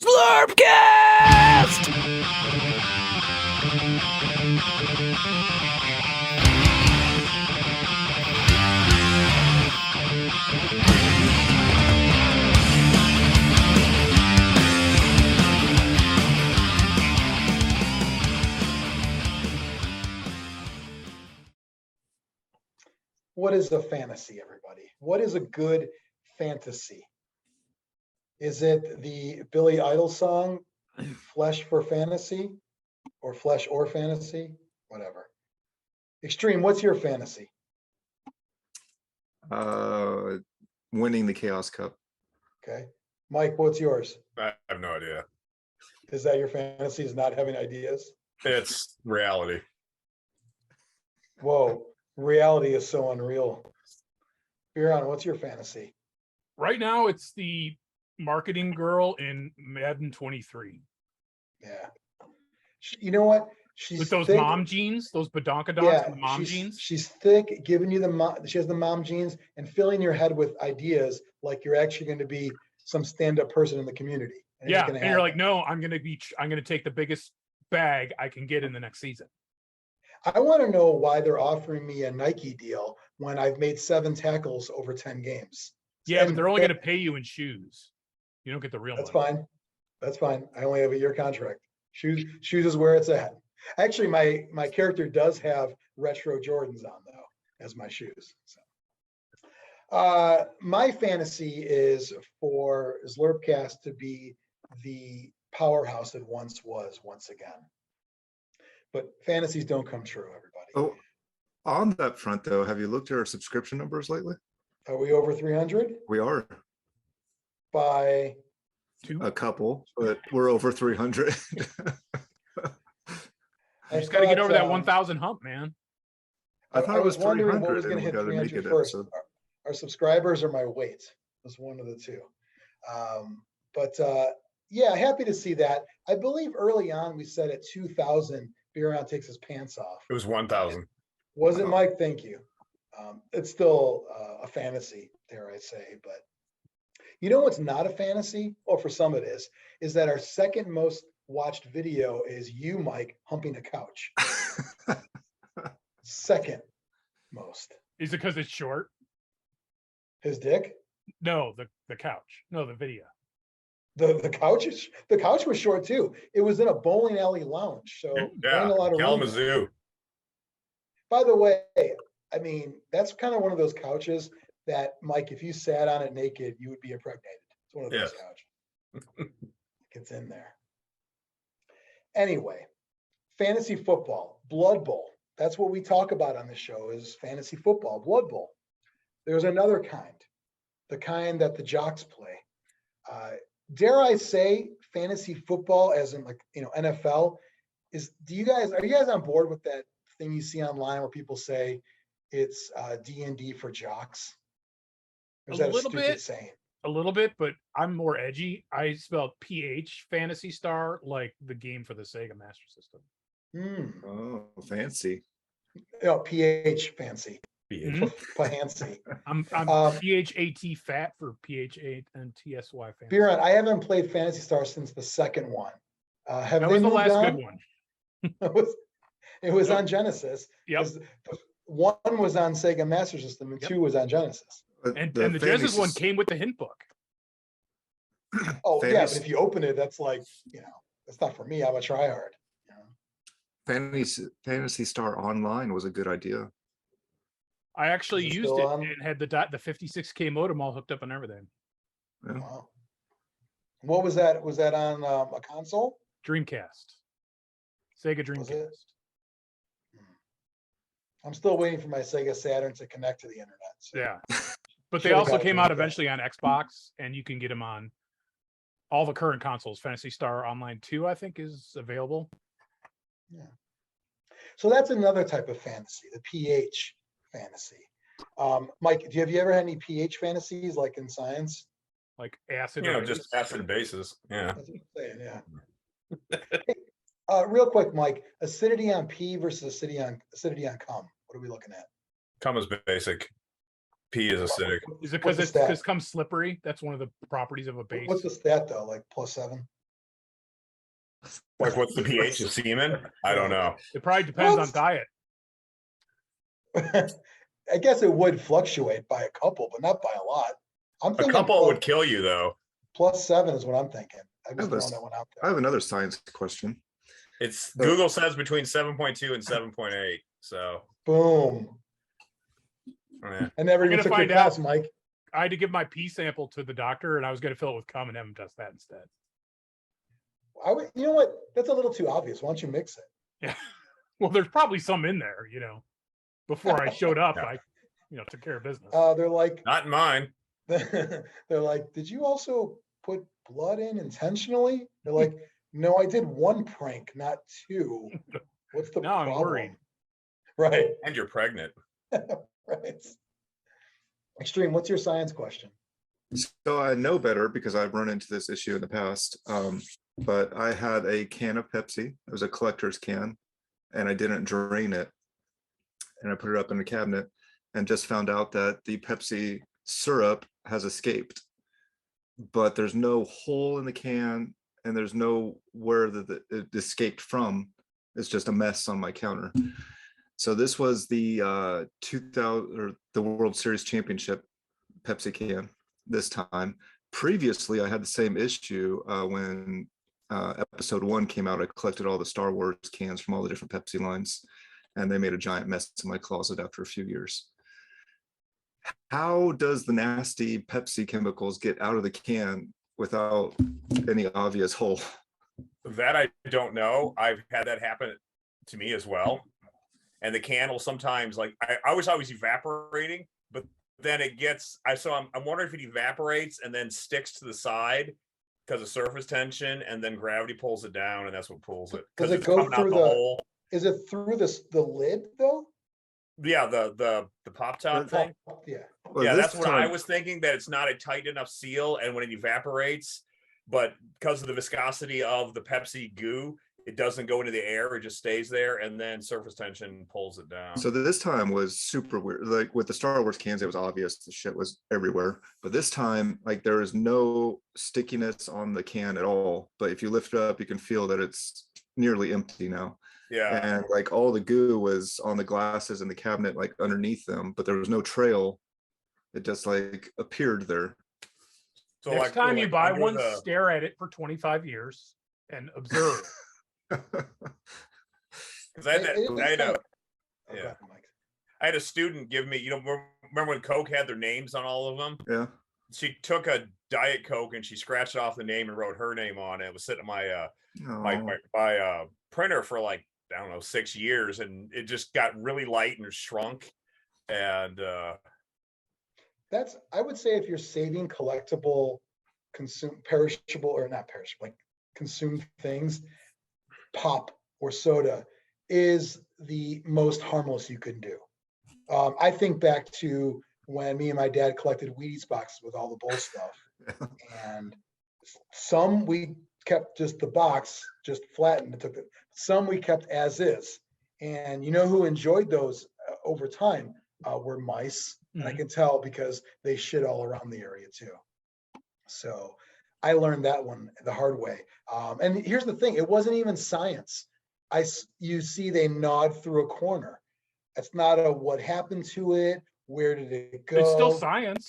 Zlurpcast! What is a fantasy, everybody? What is a good fantasy? Is it the Billy Idol song, Flesh for Fantasy, or Flesh or Fantasy? Whatever. Xtreme, what's your fantasy? Winning the Chaos Cup. Okay. Mike, what's yours? I have no idea. Is that your fantasy, is not having ideas? It's reality. Whoa, reality is so unreal. Biran, what's your fantasy? Right now, it's the marketing girl in Madden 23 Yeah. You know what? She's with those thick. mom jeans, those badonkadonks Yeah, and the mom she's, jeans. she's thick, giving you the mom. She has the mom jeans and filling your head with ideas like you're actually going to be some stand-up person in the community. And Yeah, and you're like, no, I'm gonna take the biggest bag I can get in the next season. I want to know why they're offering me a Nike deal when I've made 7 tackles over 10 games. Yeah, but they're only gonna pay you in shoes. You don't get the real That's money. fine. That's fine. I only have a year contract. Shoes is where it's at. Actually, my character does have retro Jordans on though as my shoes. So, my fantasy is for Zlurpcast to be the powerhouse it once was once again. But fantasies don't come true, everybody. Oh, on that front though, have you looked at our subscription numbers lately? Are we over 300? We are By a couple, but we're over 300. You just got to get over that 1,000 hump, man. I thought it was wondering what 300 was going to and we hit got to make 300 it first. episode. Our subscribers or my weight? It was one of the two. Yeah, happy to see that. I believe early on we said at 2,000, Biran takes his pants off. It was 1,000. Was it, Mike? Thank you. It's still a fantasy, dare I say, but you know what's not a fantasy? Well, for some it is that our second most watched video is you, Mike, humping a couch. Second most. Is it because it's short? His dick? No, the couch. No, the video. The couch was short too. It was in a bowling alley lounge, so Yeah, ain't a lot of room. Kalamazoo. By the way, I mean that's kind of one of those couches that, Mike, if you sat on it naked, you would be impregnated. It's one of those couches. It's in there. Anyway, fantasy football, Blood Bowl. That's what we talk about on the show is fantasy football, Blood Bowl. There's another kind, the kind that the Jocks play. Dare I say fantasy football as in NFL are you guys on board with that thing you see online where people say it's D&D for jocks? Or is that a stupid saying? A little bit, but I'm more edgy. I spelled PH Fantasy Star like the game for the Sega Master System. Oh, fancy. PH fancy. Pahancy. I'm PHAT fat for PH8 and TSY fantasy. Biran, I haven't played Fantasy Star since the second one. That was the last good one. It was on Genesis. Yep. One was on Sega Master System and 2 was on Genesis. And the Genesis one came with the hint book. Oh, yeah, but if you open it, that's like, that's not for me. I'm a tryhard. Fantasy Star Online was a good idea. I actually Is it used still it on? and had the 56K modem all hooked up and everything. Yeah. Wow. What was that? Was that on a console? Dreamcast. Sega Was Dreamcast. it? I'm still waiting for my Sega Saturn to connect to the internet. So. Yeah. But they Should've also got came out Dreamcast. eventually on Xbox, and you can get them on all the current consoles. Fantasy Star Online 2, I think, is available. Yeah. So that's another type of fantasy, the PH fantasy. Mike, have you ever had any PH fantasies like in science? Like acid. Just acid bases. Yeah. That's what I'm saying, yeah. Hey, real quick, Mike, acidity on P versus acidity on cum. What are we looking at? Cum is basic. P is acidic. Is it What's because the it's stat? comes slippery? That's one of the properties of a base. What's the stat though? Like +7? Like, what's the pH of semen? I don't know. It probably depends on What? diet. I guess it would fluctuate by a couple, but not by a lot. I'm A thinking couple would kill you, though. +7 is what I'm thinking. I'm just have a throwing that one out I there. have another science question. It's So- Google says between 7.2 and 7.8. So, Boom. yeah. I never We're even gonna took your find class, out. Mike. I had to give my pee sample to the doctor, and I was going to fill it with cum and have him test that instead. You know what? That's a little too obvious. Why don't you mix it? Yeah. Well, there's probably some in there, Before I showed up, Yeah. I, took care of business. They're like, Not in mine. they're like, did you also put blood in intentionally? They're like, no, I did one prank, not two. What's the Now I'm problem? worried. Right, And you're pregnant. right. Extreme, what's your science question? So I know better because I've run into this issue in the past. But I had a can of Pepsi. It was a collector's can, and I didn't drain it. And I put it up in the cabinet and just found out that the Pepsi syrup has escaped. But there's no hole in the can, and there's no where it escaped from. It's just a mess on my counter. So this was the 2000 or the World Series Championship Pepsi can this time. Previously, I had the same issue when episode 1 came out. I collected all the Star Wars cans from all the different Pepsi lines, and they made a giant mess in my closet after a few years. How does the nasty Pepsi chemicals get out of the can without any obvious hole? That I don't know. I've had that happen to me as well. And the can will sometimes, like, I was always evaporating, but then it gets, I'm wondering if it evaporates and then sticks to the side because of surface tension, and then gravity pulls it down, and that's what pulls it. Does Because it it's go coming out through the the- hole. Is it through the lid though? Yeah, the pop top thing. Yeah. Well, Yeah, this that's what I time- was thinking, that it's not a tight enough seal, and when it evaporates, but because of the viscosity of the Pepsi goo, it doesn't go into the air, it just stays there, and then surface tension pulls it down. So this time was super weird. Like with the Star Wars cans, it was obvious the shit was everywhere. But this time, like, there is no stickiness on the can at all. But if you lift it up, you can feel that it's nearly empty now. Yeah, And like all the goo was on the glasses in the cabinet, like underneath them, but there was no trail. It just like appeared there. so Next like, time you like buy under one, the- stare at it for 25 years and observe. because I had that, It is I had kind a, of- Oh, yeah. go ahead, Mike. I had a student give me, remember when Coke had their names on all of them? Yeah. She took a Diet Coke and she scratched off the name and wrote her name on it. It was sitting in my Oh, printer for like, I don't know, 6 years, and it just got really light and shrunk. And I would say if you're saving collectible, perishable or not perishable, like consumed things, pop or soda is the most harmless you can do. I think back to when me and my dad collected Wheaties boxes with all the bowl stuff, and some we kept just the box just flattened. Some we kept as is, and you know who enjoyed those over time were mice, and I can tell because they shit all around the area too. So I learned that one the hard way. And here's the thing: it wasn't even science. You see, they gnawed through a corner. That's not a what happened to it. Where did it go? It's still science.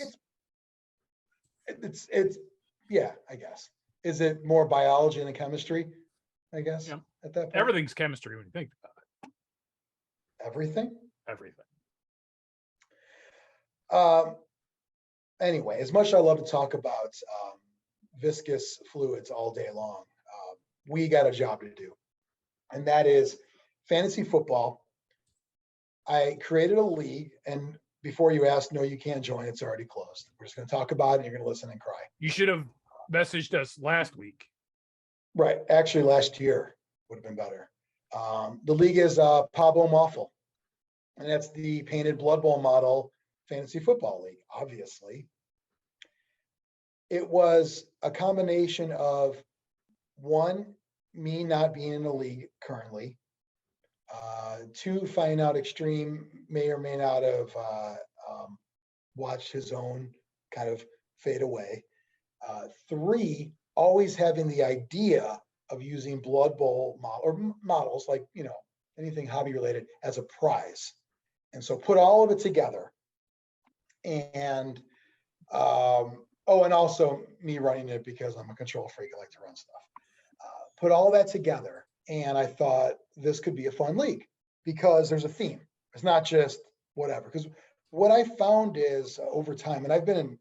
It's yeah, I guess. Is it more biology than chemistry? I guess Yeah. at that point. Everything's chemistry when you think about Everything. everything. Anyway, as much as I love to talk about viscous fluids all day long, we got a job to do, and that is fantasy football. I created a league, and before you ask, no, you can't join. It's already closed. We're just going to talk about it, and you're going to listen and cry. You should have messaged us last week. Right. Actually, last year would have been better. The league is pabbomoffol, and that's the painted Blood Bowl model fantasy football league, obviously. It was a combination of, one, me not being in the league currently, two, finding out Xtreme may or may not have watched his own kind of fade away, three, always having the idea of using Blood Bowl models, like, anything hobby related, as a prize. And so put all of it together. And, and also me running it because I'm a control freak. I like to run stuff. Put all that together. And I thought this could be a fun league because there's a theme. It's not just whatever. Because what I found is over time, and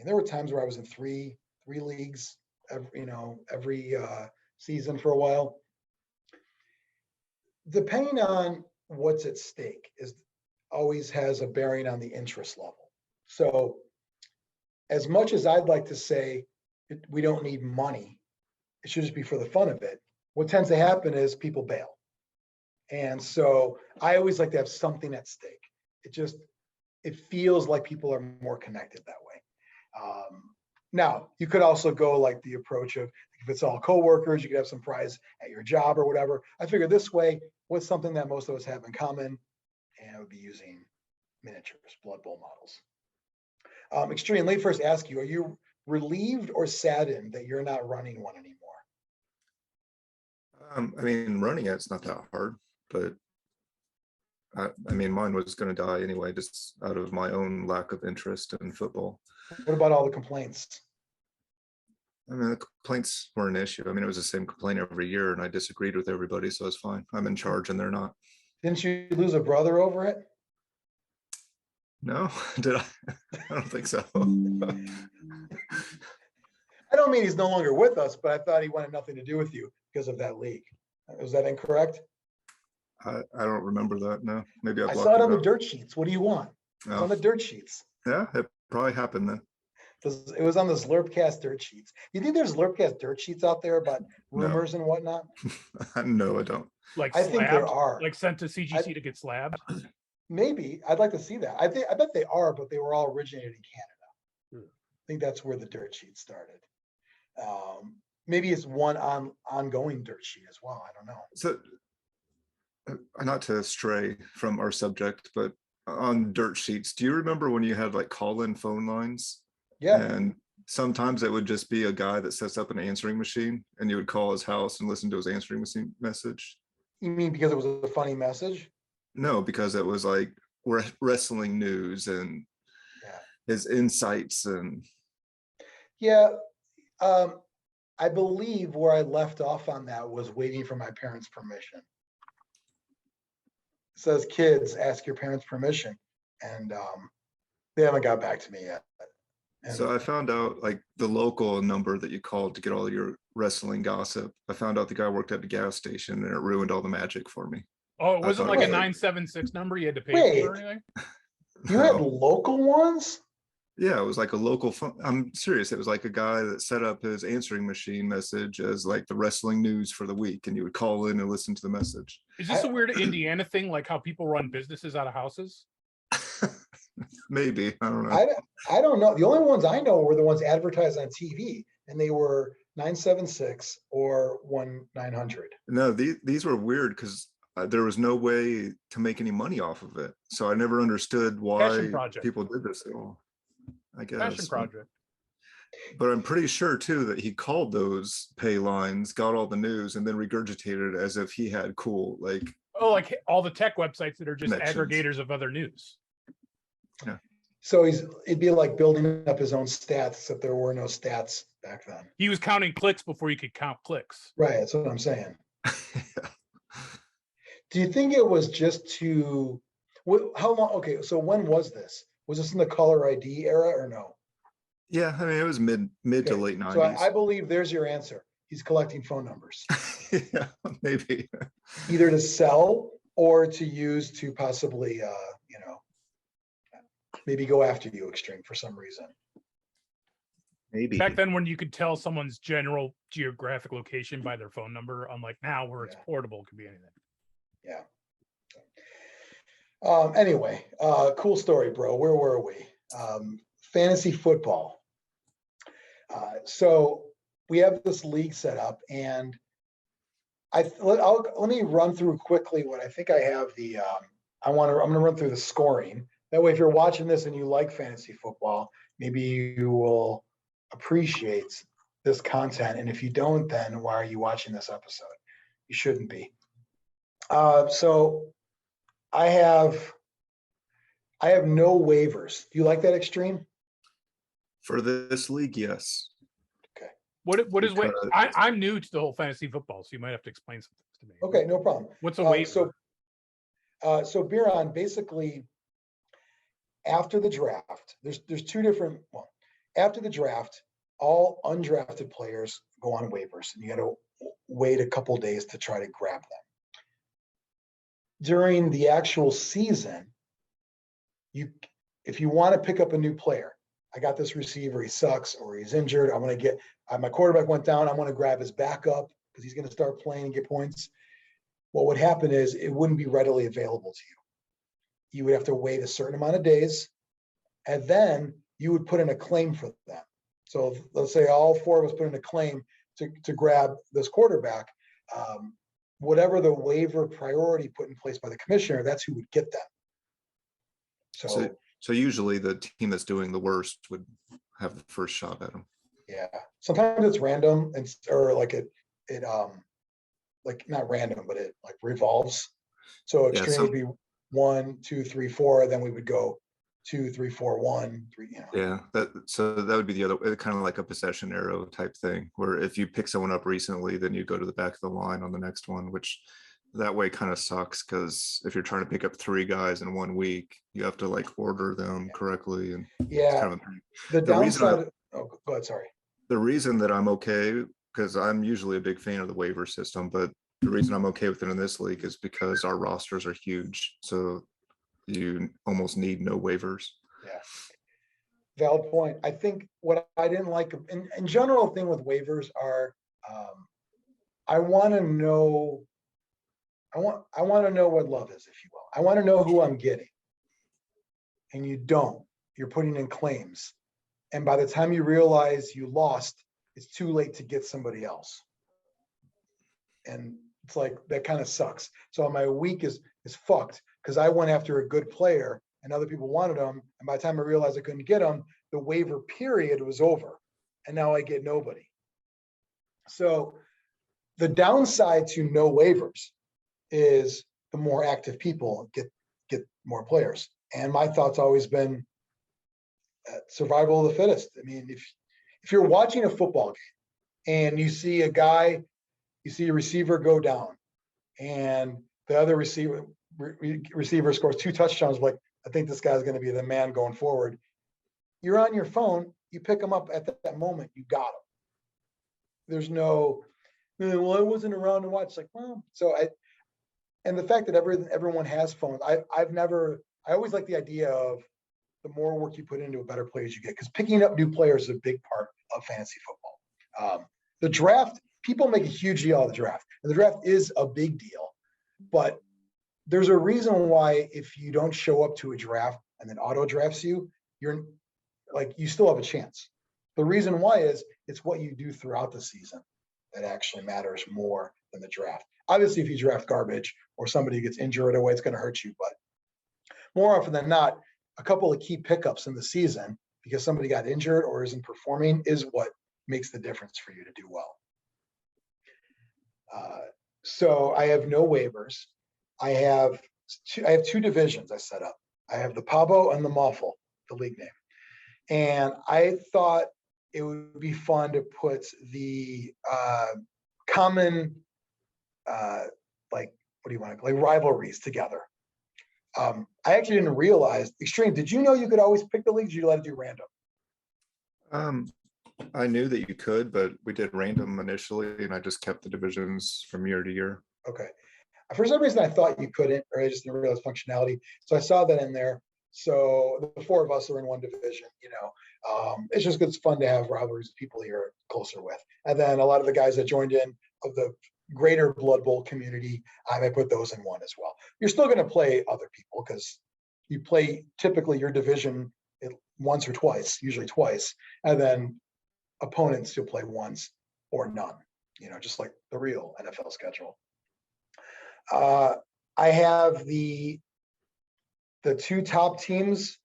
there were times where I was in three leagues every season for a while. Depending on what's at stake always has a bearing on the interest level. So as much as I'd like to say we don't need money, it should just be for the fun of it. What tends to happen is people bail. And so I always like to have something at stake. It feels like people are more connected that way. Now, you could also go like the approach of, if it's all coworkers, you could have some prize at your job or whatever. I figure this way, what's something that most of us have in common? And it would be using miniatures, Blood Bowl models. Xtreme, let me first ask you, are you relieved or saddened that you're not running one anymore? Running it's not that hard, but mine was going to die anyway, just out of my own lack of interest in football. What about all the complaints? The complaints were an issue. It was the same complaint every year, and I disagreed with everybody, so it's fine. I'm in charge, and they're not. Didn't you lose a brother over it? No, did I? I don't think so. I don't mean he's no longer with us, but I thought he wanted nothing to do with you because of that league. Was that incorrect? I don't remember that. No, maybe I saw it on the dirt sheets. What do you want? It was on the dirt sheets. Yeah, it probably happened then. It was on the Zlurpcast dirt sheets. You think there's Zlurpcast dirt sheets out there about rumors and whatnot? No, I don't. Like I think there are. Like sent to CGC to get slabbed. Maybe. I'd like to see that. I bet they are, but they were all originated in Canada. I think that's where the dirt sheet started. Maybe it's one ongoing dirt sheet as well. I don't know. So, not to stray from our subject, but on dirt sheets, do you remember when you had like call-in phone lines? Yeah. And sometimes it would just be a guy that sets up an answering machine, and you would call his house and listen to his answering machine message. You mean because it was a funny message? No, because it was like wrestling news and his insights and. Yeah. I believe where I left off on that was waiting for my parents' permission. It says, kids, ask your parents' permission. And they haven't got back to me yet. And so I found out like the local number that you called to get all your wrestling gossip. I found out the guy worked at the gas station, and it ruined all the magic for me. Oh, it wasn't like a Wait. 976 number you had to pay Wait. for or anything? you had local ones? Yeah, it was like a local phone. I'm serious. It was like a guy that set up his answering machine message as like the wrestling news for the week, and you would call in and listen to the message. Is this a weird Indiana thing, like how people run businesses out of houses? Maybe, I don't know. I don't know. The only ones I know were the ones advertised on TV, and they were 976 or 1-900. No, these were weird because there was no way to make any money off of it. So I never understood why people did this at all. I guess. Passion project. But I'm pretty sure too that he called those pay lines, got all the news, and then regurgitated it as if he had cool like all the tech websites that are just connections. aggregators of other news. Yeah. So it'd be like building up his own stats, except there were no stats back then. He was counting clicks before you could count clicks. Right. That's what I'm saying. Yeah. Do you think it was just how long? Okay. So when was this? Was this in the caller ID era or no? Yeah, it was mid to late 90s. So I believe there's your answer. He's collecting phone numbers. Yeah, maybe. Either to sell or to use to possibly, maybe go after you, Xtreme, for some reason. Maybe. Back then, when you could tell someone's general geographic location by their phone number, unlike now where it's portable, it could be anything. Yeah. Anyway, cool story, bro. Where were we? Fantasy football. So we have this league set up, and let me run through quickly what I think I have I'm going to run through the scoring. That way, if you're watching this and you like fantasy football, maybe you will appreciate this content. And if you don't, then why are you watching this episode? You shouldn't be. So I have no waivers. Do you like that, Xtreme? For this league, yes. What is wait? Because- I'm new to the whole fantasy football, so you might have to explain something to me. Okay, no problem. What's a waiver? So Biran, basically, after the draft, there's two different. Well, after the draft, all undrafted players go on waivers, and you got to wait a couple days to try to grab them. During the actual season, if you want to pick up a new player, I got this receiver, he sucks or he's injured. I want to get my quarterback went down. I want to grab his backup because he's going to start playing and get points. What would happen is it wouldn't be readily available to you. You would have to wait a certain amount of days, and then you would put in a claim for them. So let's say all four of us put in a claim to grab this quarterback. Whatever the waiver priority put in place by the commissioner, that's who would get them. So usually the team that's doing the worst would have the first shot at them. Yeah, sometimes it's random or like it like not random, but it like revolves. So Xtreme would be 1, 2, 3, 4. Then we would go 2, 3, 4, 1, 3. You know. Yeah, that would be the other kind of like a possession arrow type thing, where if you pick someone up recently, then you go to the back of the line on the next one, which that way kind of sucks because if you're trying to pick up 3 guys in 1 week, you have to like order them correctly. And yeah, the downside. Go ahead. Sorry. The reason that I'm okay, because I'm usually a big fan of the waiver system, but the reason I'm okay with it in this league is because our rosters are huge. So you almost need no waivers. Yeah. Valid point. I think what I didn't like in general thing with waivers are I want to know what love is, if you will. I want to know who I'm getting. And you don't. You're putting in claims. And by the time you realize you lost, it's too late to get somebody else. And it's like, that kind of sucks. So my week is fucked because I went after a good player and other people wanted him. And by the time I realized I couldn't get him, the waiver period was over. And now I get nobody. So the downside to no waivers is the more active people get more players. And my thought's always been survival of the fittest. I mean, if you're watching a football game and you see a receiver go down and the other receiver scores 2 touchdowns, like, I think this guy's going to be the man going forward. You're on your phone, you pick him up at that moment, you got him. There's no, well, I wasn't around to watch. Like, well, and the fact that everyone has phones, I always like the idea of the more work you put into it, better players you get, because picking up new players is a big part of fantasy football. The draft, people make a huge deal out of the draft, and the draft is a big deal, but there's a reason why if you don't show up to a draft and then auto drafts you, you still have a chance. The reason why is it's what you do throughout the season that actually matters more than the draft. Obviously, if you draft garbage or somebody gets injured right away, it's going to hurt you. But more often than not, a couple of key pickups in the season because somebody got injured or isn't performing is what makes the difference for you to do well. So I have no waivers. I have 2 divisions I set up. I have the Pabbo and the Moffol, the league name. And I thought it would be fun to put the common, rivalries together. I actually didn't realize, Xtreme, did you know you could always pick the leagues? You let it do random? I knew that you could, but we did random initially, and I just kept the divisions from year to year. Okay. For some reason, I thought you couldn't, or I just didn't realize functionality. So I saw that in there. So the 4 of us are in one division, it's just good. It's fun to have rivalries with people you're closer with. And then a lot of the guys that joined in of the greater Blood Bowl community, I may put those in one as well. You're still going to play other people because you play typically your division once or twice, usually twice, and then opponents you'll play once or none, just like the real NFL schedule. I have the 2 top teams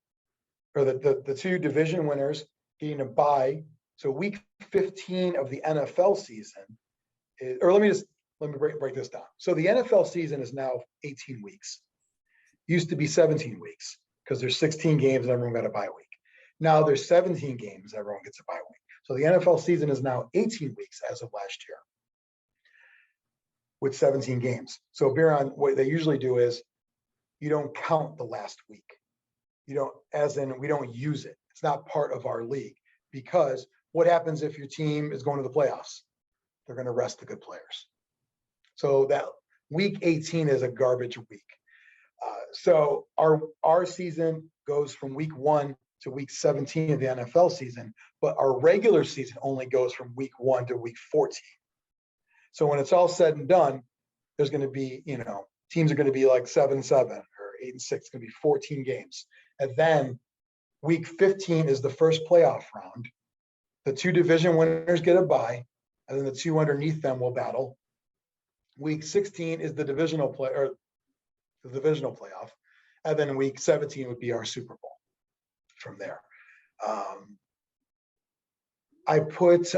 or the 2 division winners getting a bye So week 15 of the NFL season is, or let me break this down. So the NFL season is now 18 weeks. Used to be 17 weeks because there's 16 games and everyone got a bye week. Now there's 17 games, everyone gets a bye week. So the NFL season is now 18 weeks as of last year with 17 games. So Biran, what they usually do is you don't count the last week. You don't, as in we don't use it. It's not part of our league, because what happens if your team is going to the playoffs? They're going to rest the good players. So that week 18 is a garbage week. So our season goes from week 1 to week 17 of the NFL season, but our regular season only goes from week 1 to week 14. So when it's all said and done, there's going to be, teams are going to be like 7-7 or 8-6. It's going to be 14 games. And then week 15 is the first playoff round. The 2 division winners get a bye, and then the 2 underneath them will battle. Week 16 is the divisional playoff, and then week 17 would be our Super Bowl from there. I put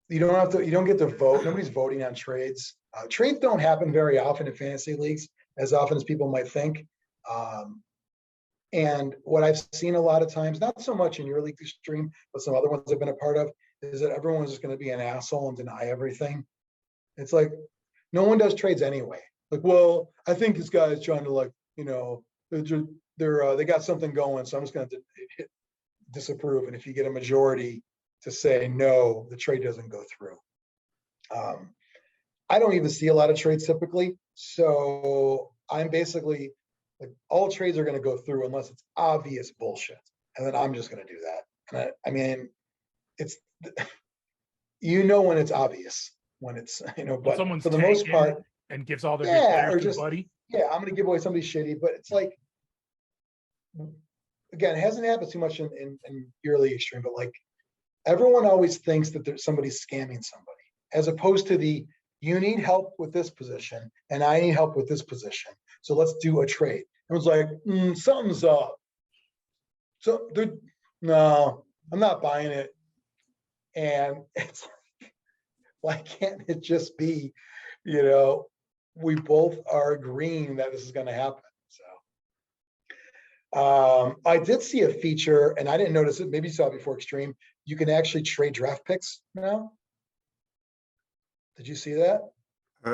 you don't get to vote. Nobody's voting on trades. Trades don't happen very often in fantasy leagues, as often as people might think. And what I've seen a lot of times, not so much in your league Xtreme, but some other one's I've been a part of, is that everyone's just going to be an asshole and deny everything. It's like, no one does trades anyway. Like, well, I think this guy is trying to they got something going, so I'm just going to disapprove. And if you get a majority to say no, the trade doesn't go through. I don't even see a lot of trades typically. So I'm basically like, all trades are going to go through unless it's obvious bullshit. And then I'm just going to do that. And I mean, it's, when it's obvious, when it's, but someone's for the most part, and gives all their or to just, buddy. Yeah, I'm going to give away somebody shitty, but it's like, again, it hasn't happened too much in your league Xtreme, but like, everyone always thinks that there's somebody's scamming somebody, as opposed to you need help with this position and I need help with this position. So let's do a trade. It was like, something's up. So no, I'm not buying it. And it's like, why can't it just be, we both are agreeing that this is going to happen. So I did see a feature, and I didn't notice it. Maybe you saw it before Xtreme. You can actually trade draft picks now. Did you see that?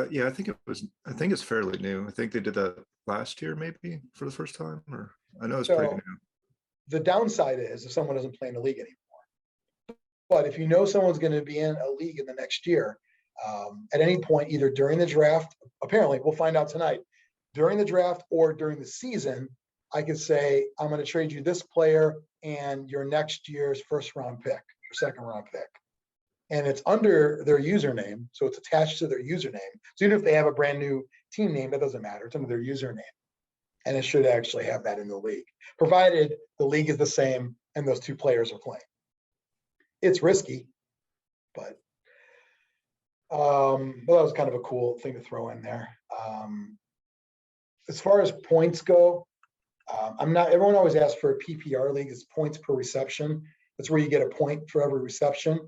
Yeah, I think it's fairly new. I think they did that last year, maybe for the first time, or I know it's pretty new. The downside is if someone doesn't play in the league anymore. But if you know someone's going to be in a league in the next year, at any point, either during the draft, apparently we'll find out tonight, during the draft or during the season, I could say, I'm going to trade you this player and your next year's first round pick or second round pick. And it's under their username. So it's attached to their username. So even if they have a brand new team name, that doesn't matter. It's under their username. And it should actually have that in the league, provided the league is the same and those 2 players are playing. It's risky, but well, that was kind of a cool thing to throw in there. As far as points go, everyone always asks for a PPR league. It's points per reception. That's where you get a point for every reception.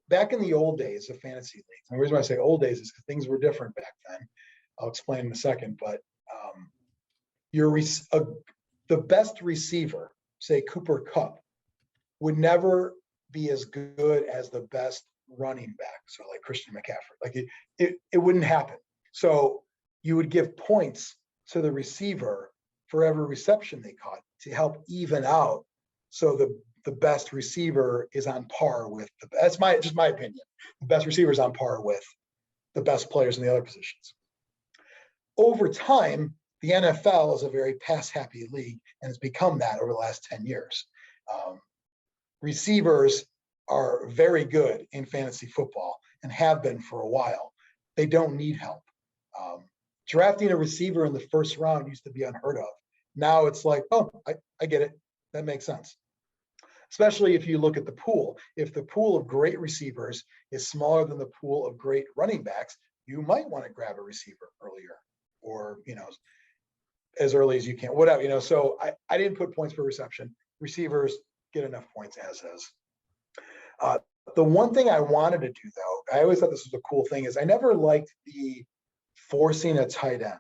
Back in the old days of fantasy leagues, and the reason why I say old days is because things were different back then. I'll explain in a second, but the best receiver, say Cooper Kupp, would never be as good as the best running back. So like Christian McCaffrey, like it wouldn't happen. So you would give points to the receiver for every reception they caught to help even out. So the best receiver is on par with that's just my opinion. The best receiver is on par with the best players in the other positions. Over time, the NFL is a very pass-happy league and has become that over the last 10 years. Receivers are very good in fantasy football and have been for a while. They don't need help. Drafting a receiver in the first round used to be unheard of. Now it's like, oh, I get it. That makes sense. Especially if you look at the pool. If the pool of great receivers is smaller than the pool of great running backs, you might want to grab a receiver earlier or, as early as you can, whatever, so I didn't put points per reception. Receivers get enough points as is. The one thing I wanted to do, though, I always thought this was a cool thing, is I never liked the forcing a tight end,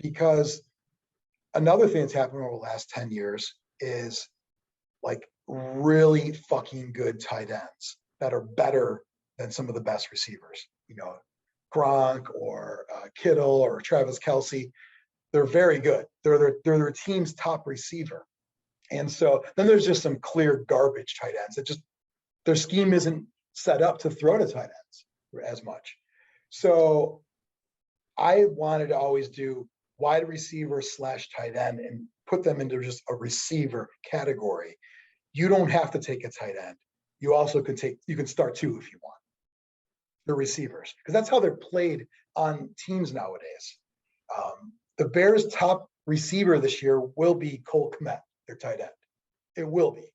because another thing that's happened over the last 10 years is like really fucking good tight ends that are better than some of the best receivers, Gronk or Kittle or Travis Kelce. They're very good. They're their team's top receiver. And so then there's just some clear garbage tight ends that just, their scheme isn't set up to throw to tight ends as much. So I wanted to always do wide receiver / tight end and put them into just a receiver category. You don't have to take a tight end. You also you can start 2 if you want. The receivers, because that's how they're played on teams nowadays. The Bears' top receiver this year will be Cole Kmet, their tight end. It will be.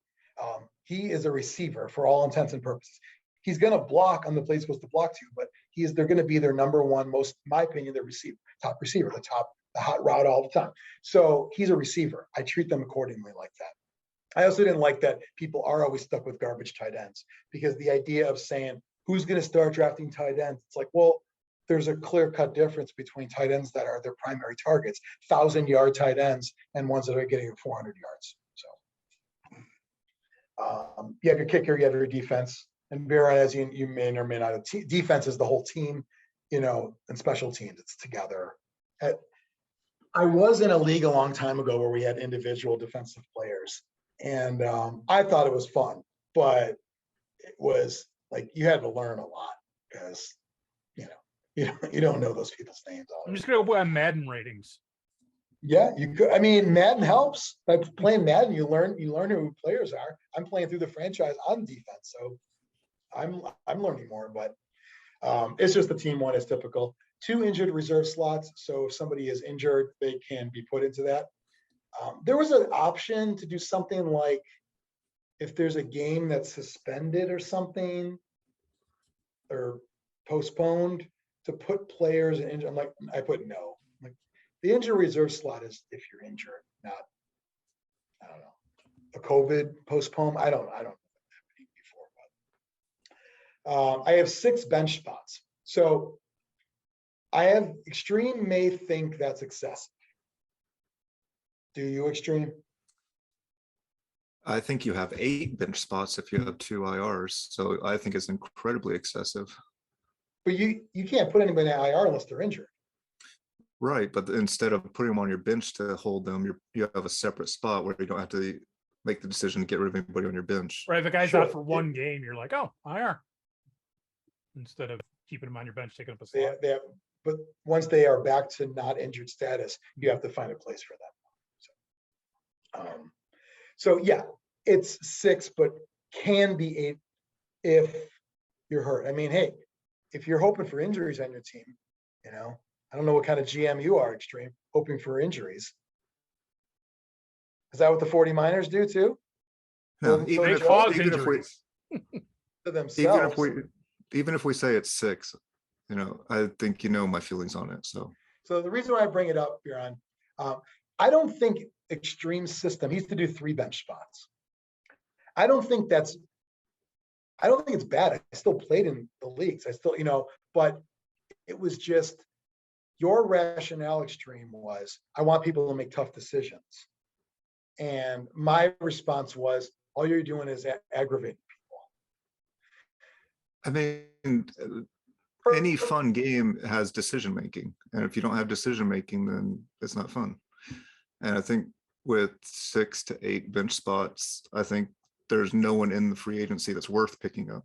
He is a receiver for all intents and purposes. He's going to block on the plays supposed to block to, but they're going to be their number one, most, in my opinion, their top receiver, the hot route all the time. So he's a receiver. I treat them accordingly like that. I also didn't like that people are always stuck with garbage tight ends, because the idea of saying who's going to start drafting tight ends, it's like, well, there's a clear-cut difference between tight ends that are their primary targets, 1,000-yard tight ends, and ones that are getting 400 yards. So you have your kicker, you have your defense, and Biran, as you may or may not have, defense is the whole team, and special teams, it's together. I was in a league a long time ago where we had individual defensive players, and I thought it was fun, but it was like you had to learn a lot, because you don't know those people's names. I'm just gonna go on Madden ratings. Yeah, you could. I mean, Madden helps. By playing Madden, you learn who players are. I'm playing through the franchise on defense, so I'm learning more. But it's just the team one is typical. 2 injured reserve slots, so if somebody is injured, they can be put into that. There was an option to do something like if there's a game that's suspended or something or postponed, to put players in injured. I'm like, I put no. Like, the injury reserve slot is if you're injured, not, I don't know, a COVID postpone. I don't know what's happening before, but I have 6 bench spots. So I have Xtreme may think that's excessive. Do you, Xtreme? I think you have 8 bench spots if you have 2 IRs. So I think it's incredibly excessive. But you can't put anybody in IR unless they're injured. Right, but instead of putting them on your bench to hold them, you have a separate spot where you don't have to make the decision to get rid of anybody on your bench. Right, if the guy's Sure. out for one game, you're like, oh, IR. Instead of keeping him on your bench, taking up a slot. But once they are back to not injured status, you have to find a place for them. So yeah, it's 6, but can be 8 if you're hurt. I mean, hey, if you're hoping for injuries on your team, I don't know what kind of GM you are, Xtreme, hoping for injuries. Is that what the 40-miners do too? No, So They just cause even if we- injuries. to themselves. even if we say it's 6, I think my feelings on it. So the reason why I bring it up, Biran, I don't think Xtreme's system, he used to do 3 bench spots. I don't think it's bad. I still played in the leagues. I still, but it was just your rationale, Xtreme, was I want people to make tough decisions. And my response was, all you're doing is aggravating people. I mean, any fun game has decision making, and if you don't have decision making, then it's not fun. And I think with 6 to 8 bench spots, I think there's no one in the free agency that's worth picking up,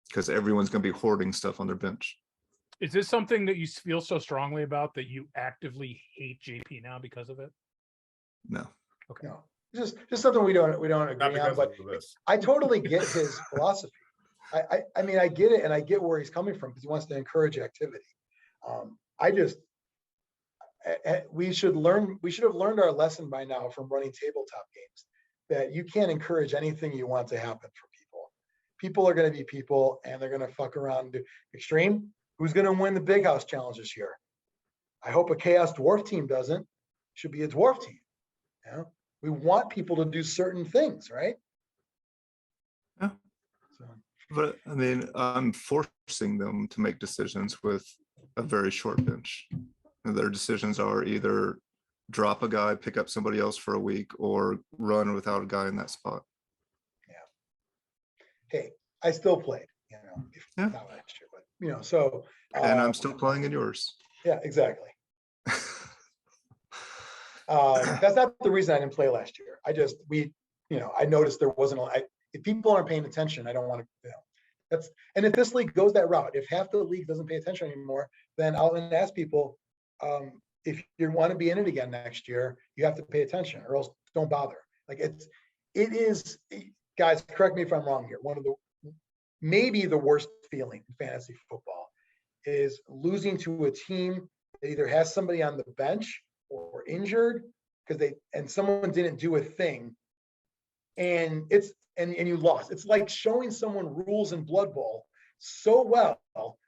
because everyone's going to be hoarding stuff on their bench. Is this something that you feel so strongly about that you actively hate JP now because of it? No. Okay. No, just something we don't Not agree on. because But of this. I totally get his philosophy. I mean, I get it, and I get where he's coming from, because he wants to encourage activity. We should have learned our lesson by now from running tabletop games, that you can't encourage anything you want to happen for people. People are going to be people, and they're going to fuck around. Xtreme, who's going to win the Big House Challenge this year? I hope a Chaos Dwarf team doesn't. Should be a Dwarf team. We want people to do certain things, right? But I mean, I'm forcing them to make decisions with a very short bench. And their decisions are either drop a guy, pick up somebody else for a week, or run without a guy in that spot. Hey, I still played, if Yeah. not last year, but so. And I'm still playing in yours. Yeah, exactly. That's not the reason I didn't play last year. I noticed there wasn't, if people aren't paying attention, I don't want to, and if this league goes that route, if half the league doesn't pay attention anymore, then I'll ask people, if you want to be in it again next year, you have to pay attention or else don't bother. Like it is, guys, correct me if I'm wrong here. Maybe the worst feeling in fantasy football is losing to a team that either has somebody on the bench or injured because someone didn't do a thing, and you lost. It's like showing someone rules in Blood Bowl so well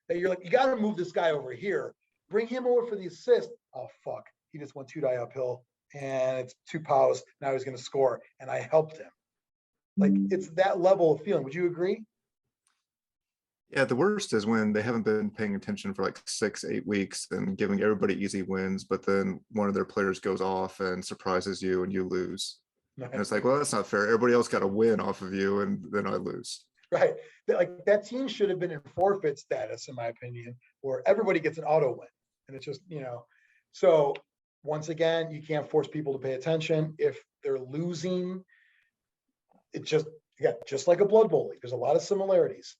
that you're like, you got to move this guy over here, bring him over for the assist. Oh fuck, he just went 2 die uphill and it's 2 pows. Now he's going to score, and I helped him. Like it's that level of feeling. Would you agree? Yeah, the worst is when they haven't been paying attention for like 6-8 weeks and giving everybody easy wins, but then one of their players goes off and surprises you and you lose. And it's like, well, that's not fair. Everybody else got a win off of you, and then I lose. Right. Like that team should have been in forfeit status, in my opinion, where everybody gets an auto win. And it's just, so once again, you can't force people to pay attention. If they're losing, it just like a Blood Bowl league. There's a lot of similarities.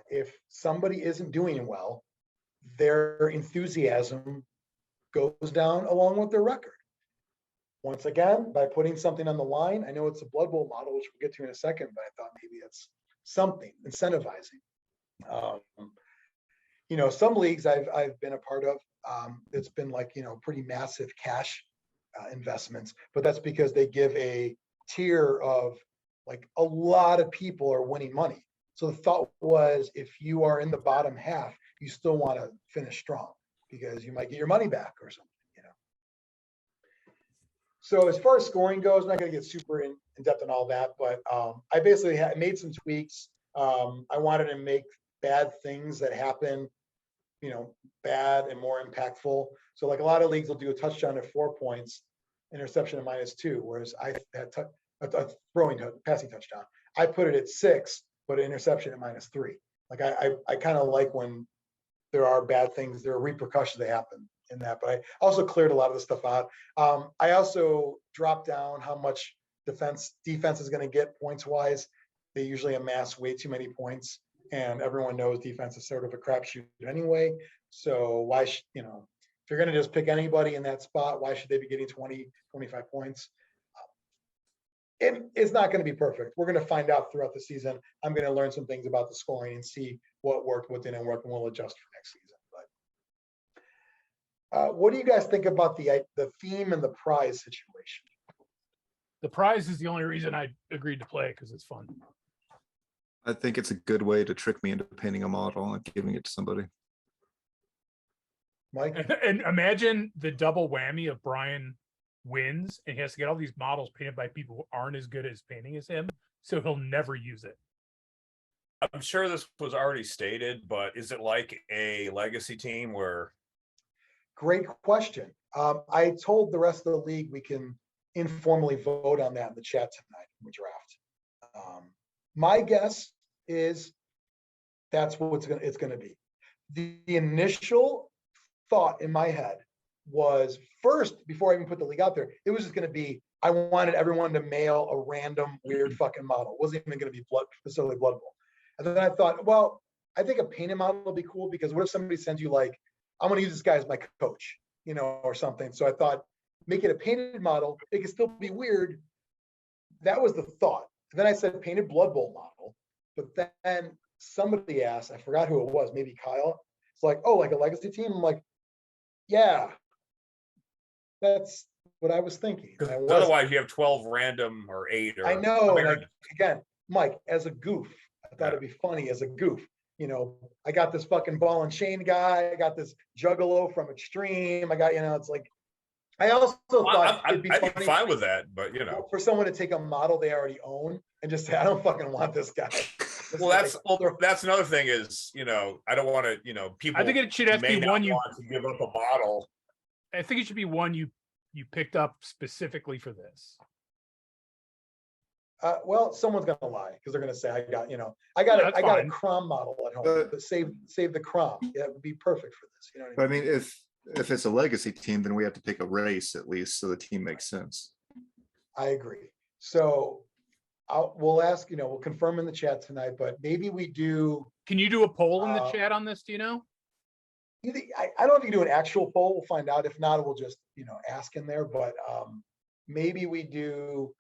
If somebody isn't doing well, their enthusiasm goes down along with their record. Once again, by putting something on the line, I know it's a Blood Bowl model, which we'll get to in a second, but I thought maybe it's something incentivizing. Some leagues I've been a part of, it's been like, pretty massive cash investments, but that's because they give a tier of like a lot of people are winning money. So the thought was, if you are in the bottom half, you still want to finish strong because you might get your money back or something, So as far as scoring goes, I'm not going to get super in depth on all that, but I basically made some tweaks. I wanted to make bad things that happen, bad and more impactful. So like a lot of leagues will do a touchdown at 4 points, interception at -2, whereas I had a passing touchdown. I put it at 6. But an interception at -3. Like I kind of like when there are bad things, there are repercussions that happen in that. But I also cleared a lot of the stuff out. I also dropped down how much defense is going to get points wise. They usually amass way too many points, and everyone knows defense is sort of a crapshoot anyway. So why if you're going to just pick anybody in that spot, why should they be getting 20, 25 points? It's not going to be perfect. We're going to find out throughout the season. I'm going to learn some things about the scoring and see what worked, what didn't work, and we'll adjust for next season. But what do you guys think about the theme and the prize situation? The prize is the only reason I agreed to play, because it's fun. I think it's a good way to trick me into painting a model and giving it to somebody. Mike? And imagine the double whammy of Brian wins and he has to get all these models painted by people who aren't as good as painting as him, so he'll never use it. I'm sure this was already stated, but is it like a legacy team where? Great question. I told the rest of the league we can informally vote on that in the chat tonight when we draft. My guess is that's what it's going to be. The initial thought in my head was, first, before I even put the league out there, it was just going to be, I wanted everyone to mail a random weird fucking model. It wasn't even going to be necessarily Blood Bowl. And then I thought, well, I think a painted model will be cool, because what if somebody sends you like, I'm going to use this guy as my coach, or something. So I thought, make it a painted model. It could still be weird. That was the thought. And then I said painted Blood Bowl model. But then somebody asked, I forgot who it was, maybe Kyle. It's like, oh, like a legacy team? I'm like, yeah. That's what I was thinking. Otherwise, you have 12 random or 8. Or I know. And again, Mike, as a goof, I thought it'd be funny as a goof. I got this fucking ball and chain guy. I got this juggalo from Xtreme. I got, it's like, I also thought I'd be fine with that, but for someone to take a model they already own and just say, I don't fucking want this guy. Well, that's another thing is, I don't want to, people. I think it should have to may be not one you. want to give up a model. I think it should be one you picked up specifically for this. Well, someone's gonna lie because they're gonna say I got Yeah, a that's fine. Crom model at home, But- but save the Crom. Yeah, it would be perfect for this. You know what I But I mean? mean, if it's a legacy team, then we have to pick a race at least, so the team makes sense. I agree. So we'll ask, we'll confirm in the chat tonight, but maybe we do. Can you do a poll in the Uh, chat on this? Do you know? I don't know if you can do an actual poll. We'll find out. If not, we'll just, ask in there, but maybe we do.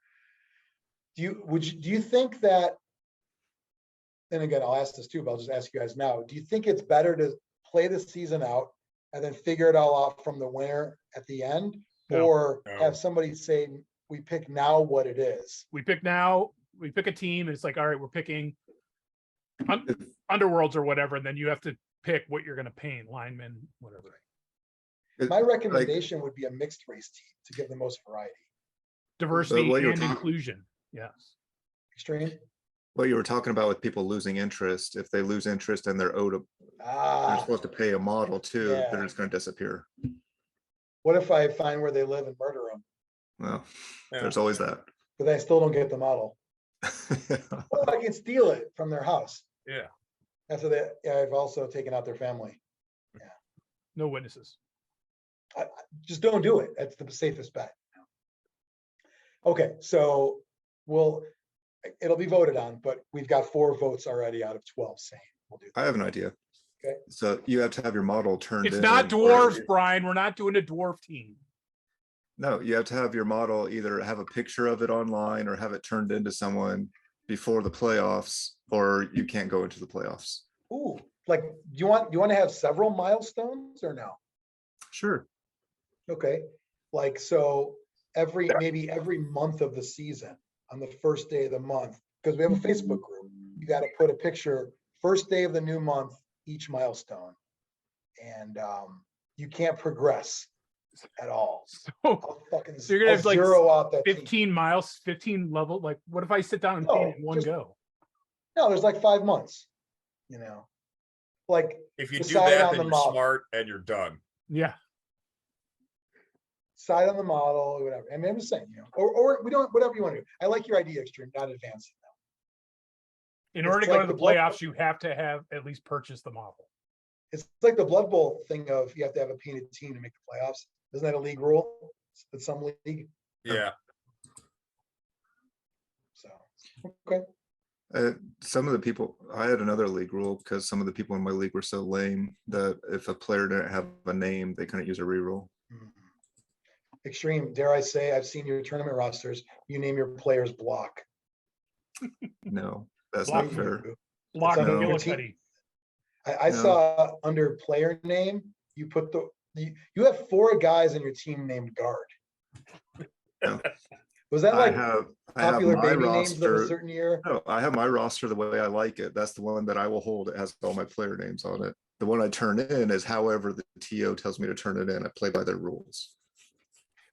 Do you think that, and again, I'll ask this too, but I'll just ask you guys now. Do you think it's better to play the season out and then figure it all out from the winner at the end? No. Or No. have somebody say, we pick now what it is? We pick a team, and it's like, all right, we're picking Underworlds or whatever, and then you have to pick what you're going to paint, linemen, whatever. My recommendation would be a mixed race team to give the most variety. Diversity what you're and talking- inclusion. Yes. Extreme? What you were talking about with people losing interest, if they lose interest and they're supposed to pay a model too, Yeah. they're just gonna disappear. What if I find where they live and murder them, Well, Yeah. there's always that. but I still don't get the model? Or I can steal it from their house. Yeah. After that, I've also taken out their family. No witnesses. Just don't do it. That's the safest bet. Okay, so it'll be voted on, but we've got 4 votes already out of 12 saying we'll do that. I have an idea. Okay. So you have to have your model turned in. It's not or- dwarves, Brian. We're not doing a dwarf team. No, you have to have your model either have a picture of it online or have it turned into someone before the playoffs, or you can't go into the playoffs. Ooh, like, do you want to have several milestones or no? Sure. Okay, like, so maybe every month of the season, on the first day of the month, because we have a Facebook group, you got to put a picture, first day of the new month, each milestone. And you can't progress at all. So I'll fucking So you're gonna I'll have, like, zero out that team. 15 miles, 15 level. Like, what if I sit down and paint it in one just- go? No, there's like 5 months, like If you do Decide that, on then the you're model. smart and you're done. Yeah. side on the model or whatever. I mean, I'm just saying, or we don't, whatever you want to do. I like your idea, Extreme, not advancing them. In It's order to like go to the the Blood playoffs, you have to have at least purchased the model. It's like the Blood Bowl thing of you have to have a painted team to make the playoffs. Isn't that a league rule? At some league, Yeah. so, okay. Some of the people, I had another league rule because some of the people in my league were so lame that if a player didn't have a name, they couldn't use a reroll. Mhm. Extreme, dare I say, I've seen your tournament rosters. You name your players block. No, that's Block not fair. Block It's on your McGillicuddy. I No. saw under player name, you put you have 4 guys in your team named guard. No. Was that I like have popular my baby names of a roster. certain year? No, I have my roster the way I like it. That's the one that I will hold. It has all my player names on it. The one I turn in is however the TO tells me to turn it in. I play by their rules.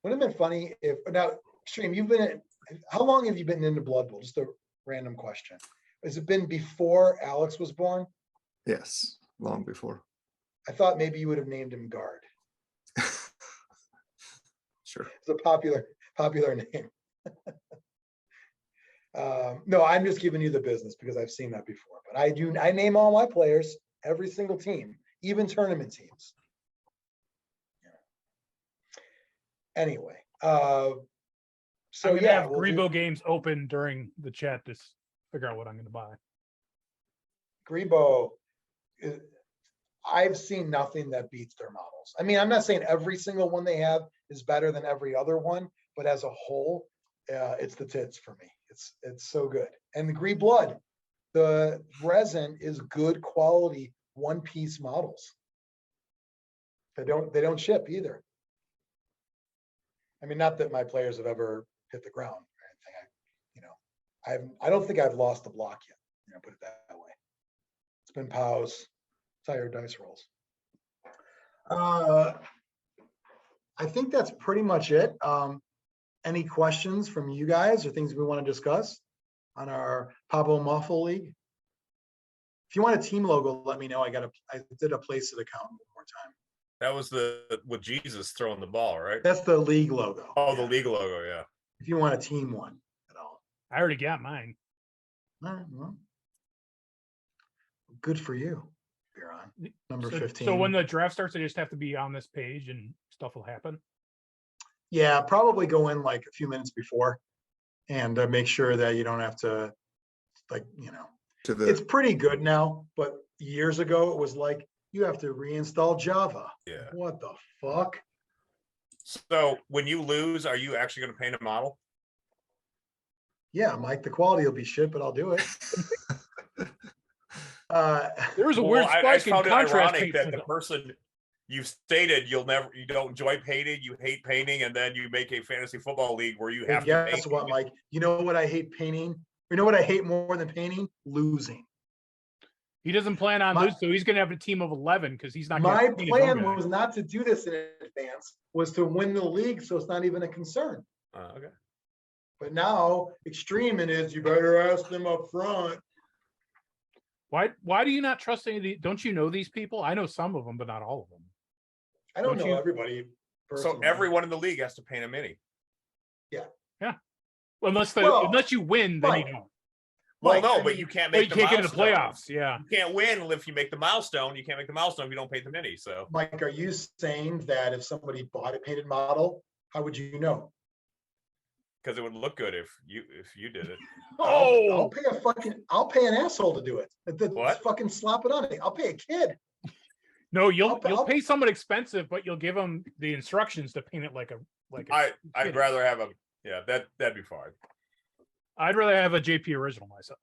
Wouldn't it have been funny if, now, Extreme, how long have you been into Blood Bowl? Just a random question. Has it been before Alex was born? Yes, long before. I thought maybe you would have named him Guard. Sure. It's a popular name. No, I'm just giving you the business because I've seen that before, but I name all my players, every single team, even tournament teams. Anyway, so I'm gonna yeah, have we'll do Grebo games open during the chat to figure out what I'm gonna buy. Grebo. I've seen nothing that beats their models. I mean, I'm not saying every single one they have is better than every other one, but as a whole, it's the tits for me. It's so good. And the Green Blood, the resin is good quality one-piece models. They don't ship either. I mean, not that my players have ever hit the ground or anything. I don't think I've lost the block yet. Put it that way. It's been POWs, tired dice rolls. I think that's pretty much it. Any questions from you guys or things we want to discuss on our pabbomoffol league? If you want a team logo, let me know. I did a Placeit account one more time. That was with Jesus throwing the ball, right? That's the league logo. Oh, the Yeah. league logo, yeah. If you want a team one at all. I already got mine. All right, well, good for you, Biran. Number 15. So when the draft starts, they just have to be on this page and stuff will happen. Yeah, probably go in like a few minutes before and make sure that you don't have to, like, it's pretty good now, but years ago it was like you have to reinstall Java. Yeah. What the fuck? So when you lose, are you actually going to paint a model? Yeah, Mike, the quality will be shit, but I'll do it. There was a weird I spike in found it contrast ironic paint that for the them. person you've stated you don't enjoy painting, you hate painting, and then you make a fantasy football league where you have to guess paint. what, Mike? You know what I hate painting? You know what I hate more than painting? Losing. He doesn't plan on losing, so he's going to have a team of 11 because he's not. My plan was not to do this in advance, was to win the league, so it's not even a concern. Okay. But now, Xtreme is you better ask them up front. Why do you not trust any of these? Don't you know these people? I know some of them, but not all of them. I don't Don't know you? everybody. So Personally. everyone in the league has to paint a mini. Well, Well, unless you win, then Mike, you don't. Well, Mike, no, I but mean, you can't Well, make you the can't get in the milestone. playoffs. Yeah. You can't win if you make the milestone. You can't make the milestone if you don't paint the mini. So Mike, are you saying that if somebody bought a painted model, how would you know? because it would look good if you did it. I'll pay an asshole to do it. What? Fucking slap it on it. I'll pay a kid. No, you'll I'll- pay someone expensive, but you'll give them the instructions to paint it like a. I'd rather have that'd be fine. I'd rather have a JP original myself.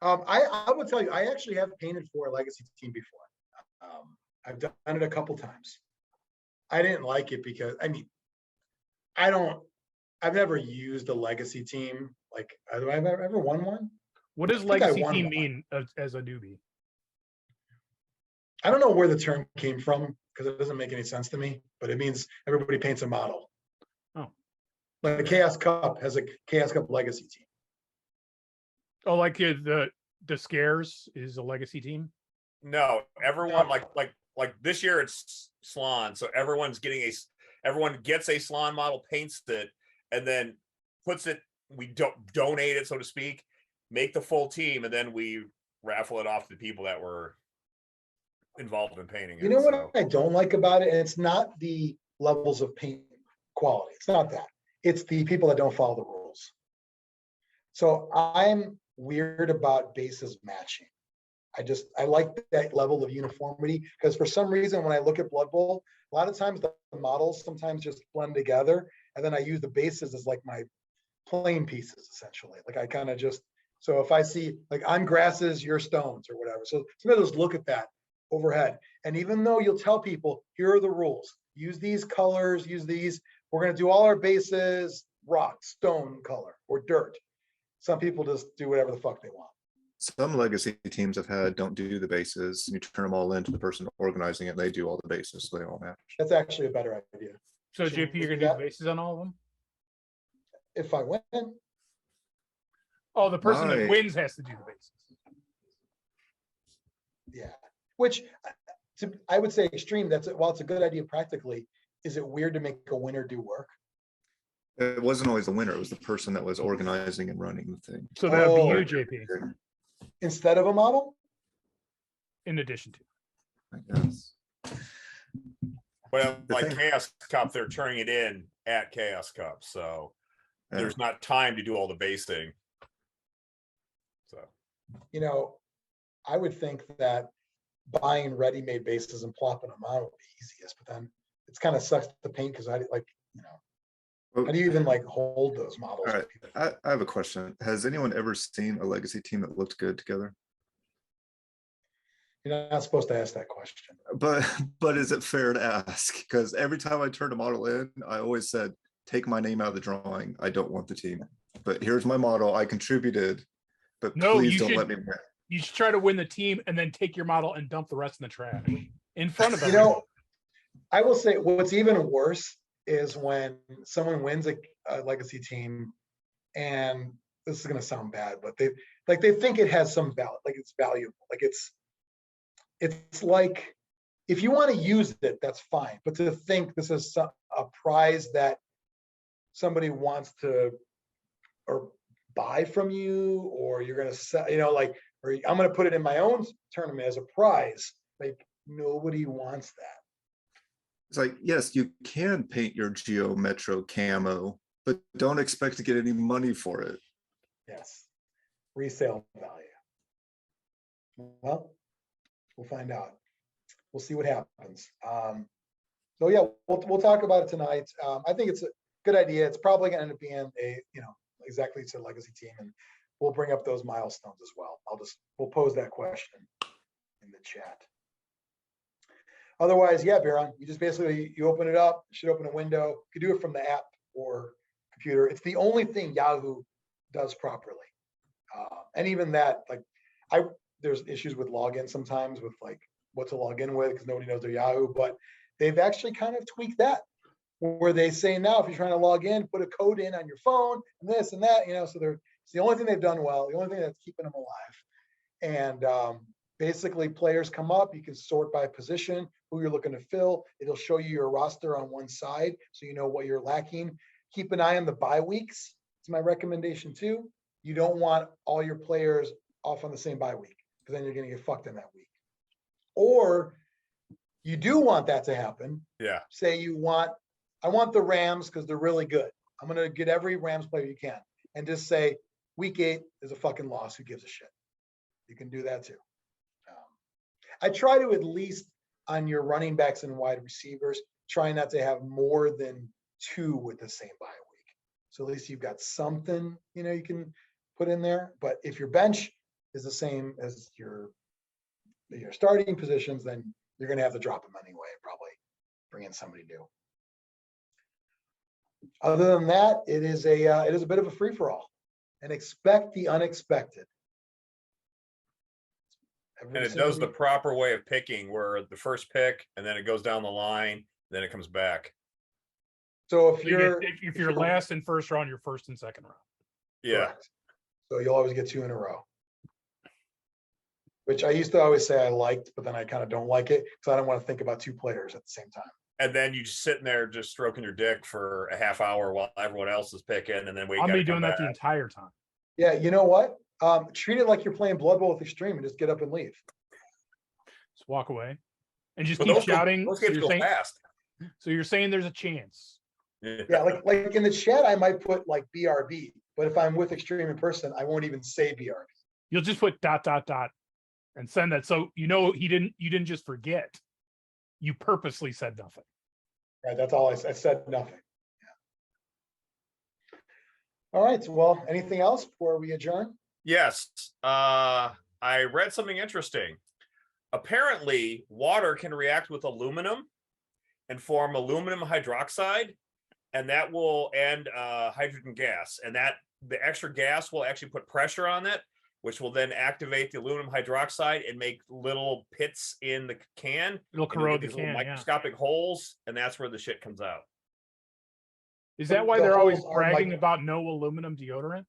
I will tell you, I actually have painted for a legacy team before. I've done it a couple times. I didn't like it because I've never used a legacy team. Like, have I ever won one? What does I think I legacy won team one. mean as a newbie? I don't know where the term came from because it doesn't make any sense to me, but it means everybody paints a model. Oh. Like Chaos Cup has a Chaos Cup legacy team. Oh, like the Scares is a legacy team. No, everyone like this year it's Slan, so everyone gets a Slan model, paints it, and then puts it. We don't donate it, so to speak, make the full team, and then we raffle it off to the people that were involved in painting it. You know what I don't like about it? And it's not the levels of paint quality. It's not that. It's the people that don't follow the rules. So I'm weird about bases matching. I like that level of uniformity because for some reason, when I look at Blood Bowl, a lot of times the models sometimes just blend together. And then I use the bases as like my plain pieces, essentially. Like I kind of so if I see like I'm grasses, you're stones or whatever. So somebody just look at that overhead. And even though you'll tell people, here are the rules, use these colors, use these, we're going to do all our bases, rock, stone color or dirt. Some people just do whatever the fuck they want. Some legacy teams I've had don't do the bases. You turn them all into the person organizing it. And they do all the bases, so they all match. That's actually a better idea. So Should JP, we you're do gonna do that? the bases on all of them? If I win, Oh, the person that Right. wins has to do the bases. yeah. Which I would say Xtreme, while it's a good idea practically, is it weird to make a winner do work? It wasn't always the winner. It was the person that was organizing and running the thing. So that would be Oh. you, JP, Instead of a model? in addition to. I guess. Well, The like thing- Chaos Cup, they're turning it in at Chaos Cup, so Yeah. there's not time to do all the basing. So I would think that buying ready-made bases and plopping them out would be easiest, but then it's kind of sucks to paint because how do you even like hold those models? All right. I have a question. Has anyone ever seen a legacy team that looked good together? You're not supposed to ask that question. But is it fair to ask? Because every time I turned a model in, I always said, take my name out of the drawing. I don't want the team. But here's my model. I contributed, but No, please you don't should- let me win. You should try to win the team and then take your model and dump the rest in the trash in front of You everyone. know, I will say what's even worse is when someone wins a legacy team and this is gonna sound bad, but they think it has some value, like it's valuable, like it's like if you want to use it, that's fine. But to think this is a prize that somebody wants to or buy from you, or you're gonna sell, like, or I'm gonna put it in my own tournament as a prize. Like nobody wants that. It's like, yes, you can paint your Geo Metro camo, but don't expect to get any money for it. Yes, resale value. Well, we'll find out. We'll see what happens. So yeah, we'll talk about it tonight. I think it's a good idea. It's probably going to end up being a, exactly to legacy team, and we'll bring up those milestones as well. We'll pose that question in the chat. Otherwise, yeah, Biran, you just basically, you open it up, you should open a window. You can do it from the app or computer. It's the only thing Yahoo does properly. And even that, like, there's issues with login sometimes with like what to log in with because nobody knows their Yahoo, but they've actually kind of tweaked that where they say now if you're trying to log in, put a code in on your phone and this and that, so it's the only thing they've done well, the only thing that's keeping them alive. And basically players come up, you can sort by position, who you're looking to fill. It'll show you your roster on one side so you know what you're lacking. Keep an eye on the bye weeks. It's my recommendation too. You don't want all your players off on the same bye week because then you're going to get fucked in that week. Or you do want that to happen. Yeah. Say I want the Rams because they're really good. I'm going to get every Rams player you can and just say week 8 is a fucking loss. Who gives a shit? You can do that too. I try to at least on your running backs and wide receivers, try not to have more than 2 with the same bye week. So at least you've got something, you can put in there. But if your bench is the same as your starting positions, then you're going to have to drop them anyway, probably bring in somebody new. Other than that, it is a bit of a free-for-all, and expect the unexpected. And it does the proper way of picking where the first pick and then it goes down the line, then it comes back. So if you're last and first round, you're first and second round. Yeah. Correct. So you'll always get 2 in a row. Which I used to always say I liked, but then I kind of don't like it because I don't want to think about 2 players at the same time. And then you just sitting there just stroking your dick for a half hour while everyone else is picking, and then I'll be doing that the entire time. Yeah, you know what? Treat it like you're playing Blood Bowl with Xtreme and just get up and leave. Just walk away and just keep shouting. Those games go fast. So you're saying there's a chance. Yeah, like in the chat, I might put like BRB, but if I'm with Xtreme in person, I won't even say BRB. You'll just put ... and send that. So you didn't just forget. You purposely said nothing. Right, that's all I said nothing. Yeah. All right, well, anything else before we adjourn? Yes. I read something interesting. Apparently, water can react with aluminum and form aluminum hydroxide, and that will end hydrogen gas. And that the extra gas will actually put pressure on it, which will then activate the aluminum hydroxide and make little pits in the can. It'll corrode the can, microscopic holes, and that's where the shit comes out. Is that why they're always bragging about no aluminum deodorant?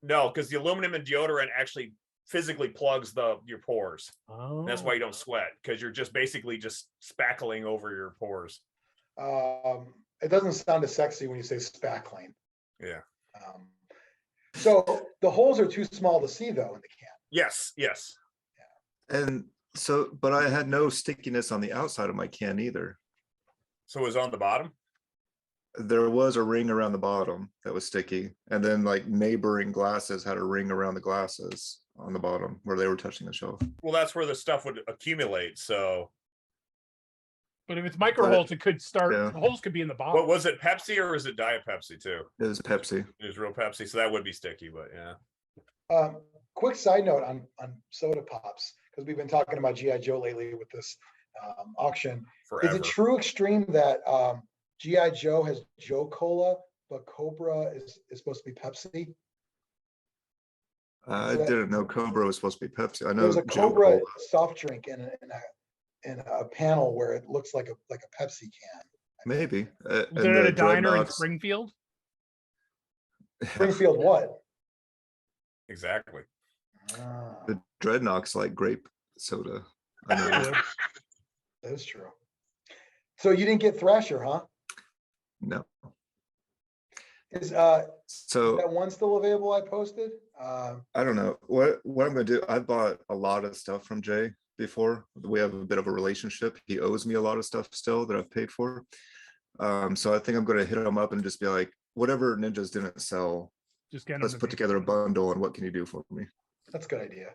No, because the aluminum in deodorant actually physically plugs your pores. Oh. That's why you don't sweat, because you're just basically just spackling over your pores. It doesn't sound as sexy when you say spackling. Yeah. So the holes are too small to see though in the can. Yes. Yeah. And so, but I had no stickiness on the outside of my can either. So it was on the bottom? There was a ring around the bottom that was sticky. And then like neighboring glasses had a ring around the glasses on the bottom where they were touching the shelf. Well, that's where the stuff would accumulate. So. But if it's micro holes, it could start, yeah. The holes could be in the bottom. What was it, Pepsi or was it Diet Pepsi too? It was Pepsi. It was real Pepsi, so that would be sticky, but yeah. Quick side note on soda pops, because we've been talking about G.I. Joe lately with this auction. Forever. Is it true, Xtreme, that G.I. Joe has Joe Cola, but Cobra is supposed to be Pepsi? I didn't know Cobra was supposed to be Pepsi. I know there's a Joe Cobra Cola. soft drink in a panel where it looks like a Pepsi can. Maybe. Was it at a diner in Springfield? Springfield what? Exactly. Ah, The Dreadnought's like grape soda. I know. that is true. So you didn't get Thrasher, huh? No. Is So that one still available I posted? I don't know what I'm gonna do. I bought a lot of stuff from Jay before. We have a bit of a relationship. He owes me a lot of stuff still that I've paid for. So I think I'm gonna hit him up and just be like, whatever ninjas didn't sell, Just get let's put together a bundle and what can you do for me? That's a good idea.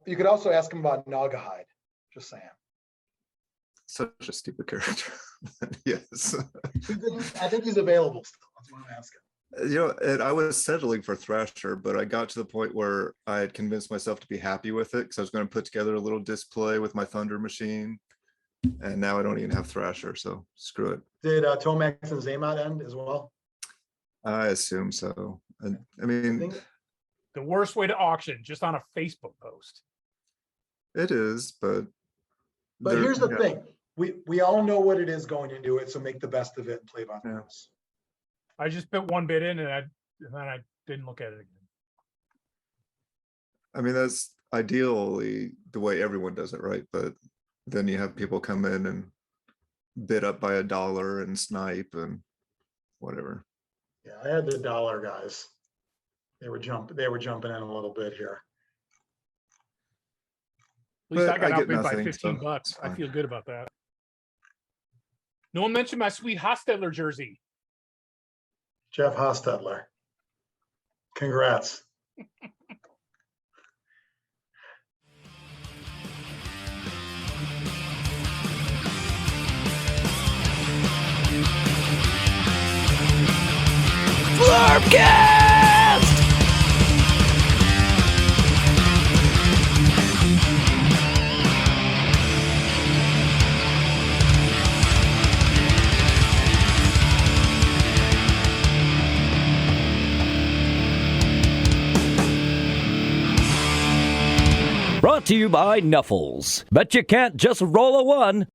You could also ask him about Naugahyde. Just saying. Such a stupid character. Yes. I think he's available still. That's what I'm asking. You know, and I was settling for Thrasher, but I got to the point where I had convinced myself to be happy with it because I was going to put together a little display with my Thunder machine, and now I don't even have Thrasher, so screw it. Did Tomax and Zaymot end as well? I assume so. And I I mean, think- The worst way to auction, just on a Facebook post. it is, but But here's the thing. We all know what it is going into it, so make the best of it and play by the Yeah. rules. I just put one bid in and then I didn't look at it again. I mean, that's ideally the way everyone does it, right? But then you have people come in and bid up by $1 and snipe and whatever. Yeah, I had the dollar guys. They were jumping in a little bit here. At least But I got I get outbid by nothing, 15 so bucks. it's I fine. feel good about that. No one mentioned my sweet Hostetler jersey. Jeff Hostetler. Congrats. Zlurpcast! Brought to you by Nuffles. Bet you can't just roll a one.